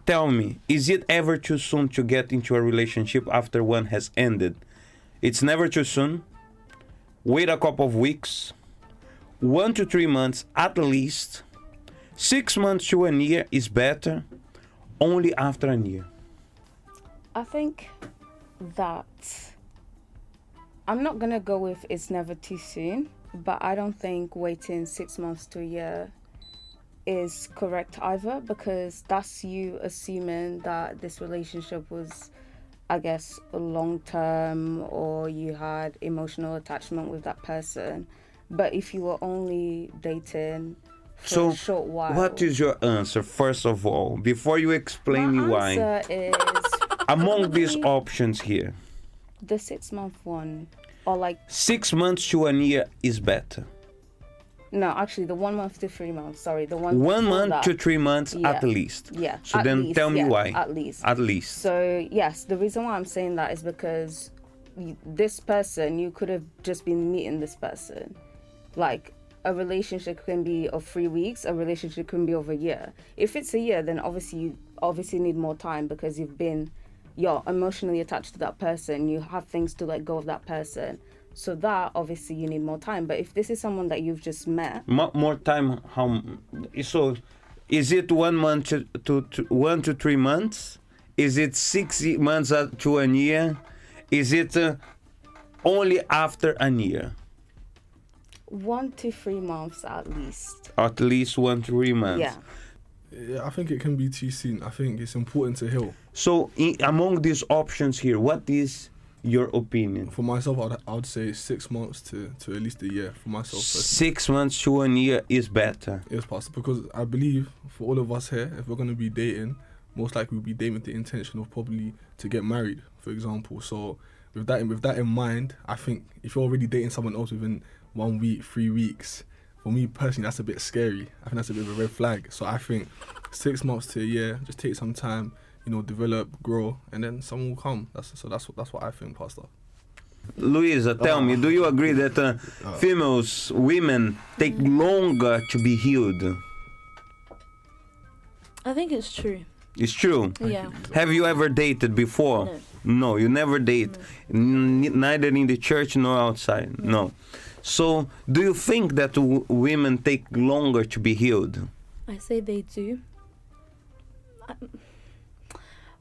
tell me, is it ever too soon to get into a relationship after one has ended? It's never too soon. Wait a couple of weeks, 1 to 3 months at least. 6 months to 1 year is better. Only after a year. I think that I'm not gonna go with it's never too soon, but I don't think waiting 6 months to a year is correct either, because that's you assuming that this relationship was, I guess, long term, or you had emotional attachment with that person. But if you were only dating for a short while, what is your answer first of all, before you explain me why? My answer is among these options here, the 6 month one, or like 6 months to 1 year is better. no, actually the 1 month to 3 months. Sorry, the one. 1 month that. to 3 months Yeah. at least. Yeah. So at then least, tell me yeah, why. At least. At least. So yes, the reason why I'm saying that is because this person, you could have just been meeting this person. Like, a relationship can be of 3 weeks, a relationship can be of a year. If it's a year, then you obviously need more time, because you're emotionally attached to that person. You have things to let go of that person. So that, obviously, you need more time. But if this is someone that you've just met... More time, how... So, is it 1 month to 1 to 3 months? Is it 6 months to 1 year? Is it only after a year? 1 to 3 months at least. At least 1 to 3 months. Yeah. Yeah, I think it can be too soon. I think it's important to heal. So, among these options here, what is your opinion? For myself, I would say 6 months to at least a year. For myself, personally. 6 months to 1 year is better. It's possible, because I believe for all of us here, if we're going to be dating, most likely we'll be dating with the intention of probably to get married, for example. So with that in mind, I think if you're already dating someone else within 1 week, 3 weeks, for me personally, that's a bit scary. I think that's a bit of a red flag. So I think 6 months to a year, just take some time, develop, grow, and then someone will come. That's what I think, Pastor. Luisa, tell me, do you agree that women take longer to be healed? I think it's true. It's true? Yeah. Have you ever dated before? No. No, you never date. No. Neither in the church nor outside. No. So, do you think that women take longer to be healed? I say they do.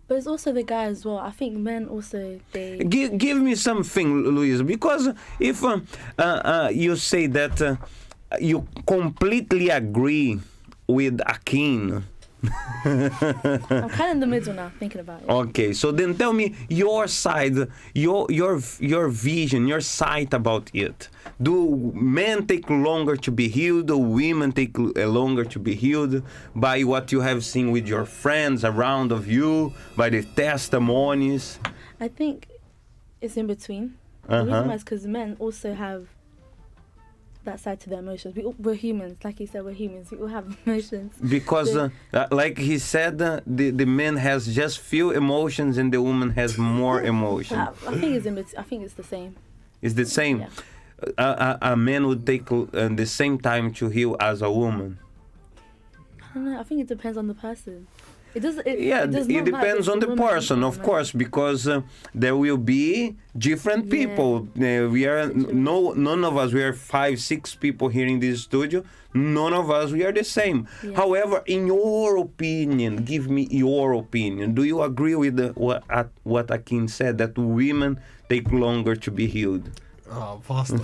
But it's also the guy as well. I think men also, they... Give me something, Luisa, because if you say that you completely agree with Akin. I'm kind of in the middle now, thinking about it. Okay, so then tell me your side, your vision, your sight about it. Do men take longer to be healed? Do women take longer to be healed by what you have seen with your friends around of you, by the testimonies? I think it's in between. The reason why is because men also have that side to their emotions. We're humans, like you said, we're humans. We all have emotions. Because, like he said, the man has just few emotions and the woman has more emotion. I think it's in between. I think it's the same. It's the same. Yeah. A man would take the same time to heal as a woman. I don't know. I think it depends on the person. It does not it depends on the person, of course, because there will be different people. We are none of us. We are 5, 6 people here in this studio. None of us we are the same. Yeah. However, in your opinion, give me your opinion. Do you agree with what Akin said, that women take longer to be healed? Oh, Pastor.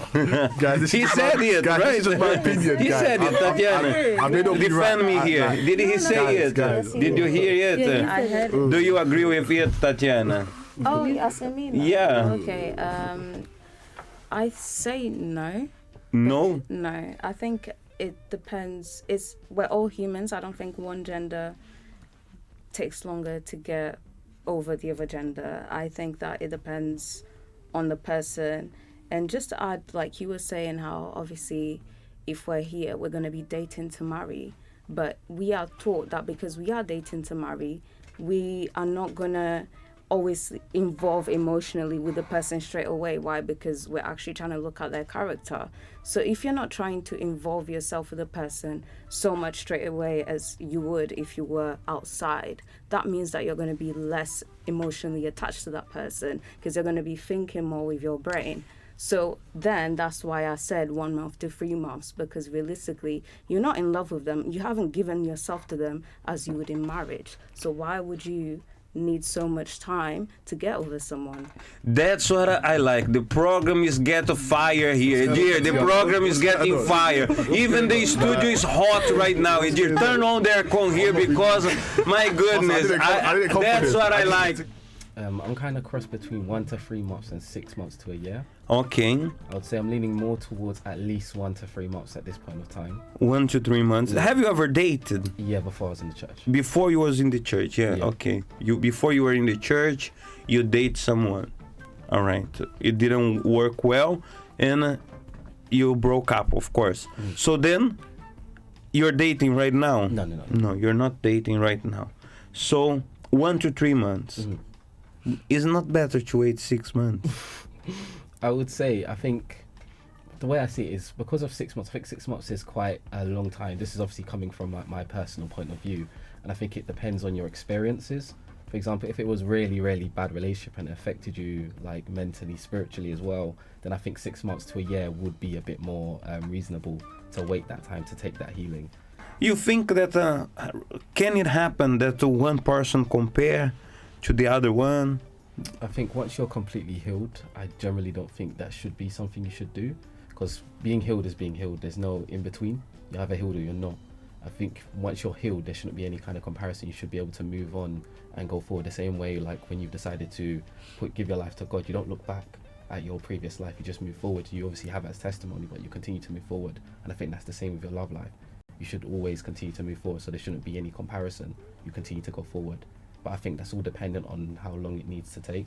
Guys, He said it, guys, right? This is my opinion, He guys. said it, Tatiana. I may not be Defend right. me here. Did he say it? Guys. Did you hear it? Yeah, I heard it. Do you agree with it, Tatiana? Oh, you're asking me now? Yeah. Okay. I say no. No? No. I think it depends. We're all humans. I don't think one gender takes longer to get over the other gender. I think that it depends on the person. And just to add, like you were saying, how obviously if we're here, we're going to be dating to marry. But we are taught that because we are dating to marry, we are not going to always involve emotionally with the person straight away. Why? Because we're actually trying to look at their character. So if you're not trying to involve yourself with the person so much straight away as you would if you were outside, that means that you're going to be less emotionally attached to that person, because you're going to be thinking more with your brain. So then that's why I said 1 month to 3 months, because realistically, you're not in love with them. You haven't given yourself to them as you would in marriage. So why would you need so much time to get over someone? That's what I like. The program is get fire here. Dear, the program is getting fire. Even the studio is hot right now. Dear, turn on the aircon here because, my goodness, that's what I like. I'm kind of cross between 1 to 3 months and 6 months to a year. Okay. I would say I'm leaning more towards at least 1 to 3 months at this point of time. 1 to 3 months. Have you ever dated? Yeah, before I was in the church. Before you was in the church, yeah. Okay. Before you were in the church, you date someone. All right. It didn't work well, and you broke up, of course. So then, you're dating right now? No. No, you're not dating right now. So 1 to 3 months. Is not better to wait 6 months? I would say, I think the way I see it is because of 6 months. I think 6 months is quite a long time. This is obviously coming from my personal point of view, and I think it depends on your experiences. For example, if it was really, really bad relationship and it affected you like mentally, spiritually as well, then I think 6 months to a year would be a bit more reasonable to wait that time to take that healing. You think that can it happen that one person compare to the other one? I think once you're completely healed, I generally don't think that should be something you should do, because being healed is being healed. There's no in between. You're either healed or you're not. I think once you're healed, there shouldn't be any kind of comparison. You should be able to move on and go forward the same way, like when you've decided to give your life to God. You don't look back at your previous life. You just move forward. You obviously have it as testimony, but you continue to move forward. And I think that's the same with your love life. You should always continue to move forward, so there shouldn't be any comparison. You continue to go forward. But I think that's all dependent on how long it needs to take.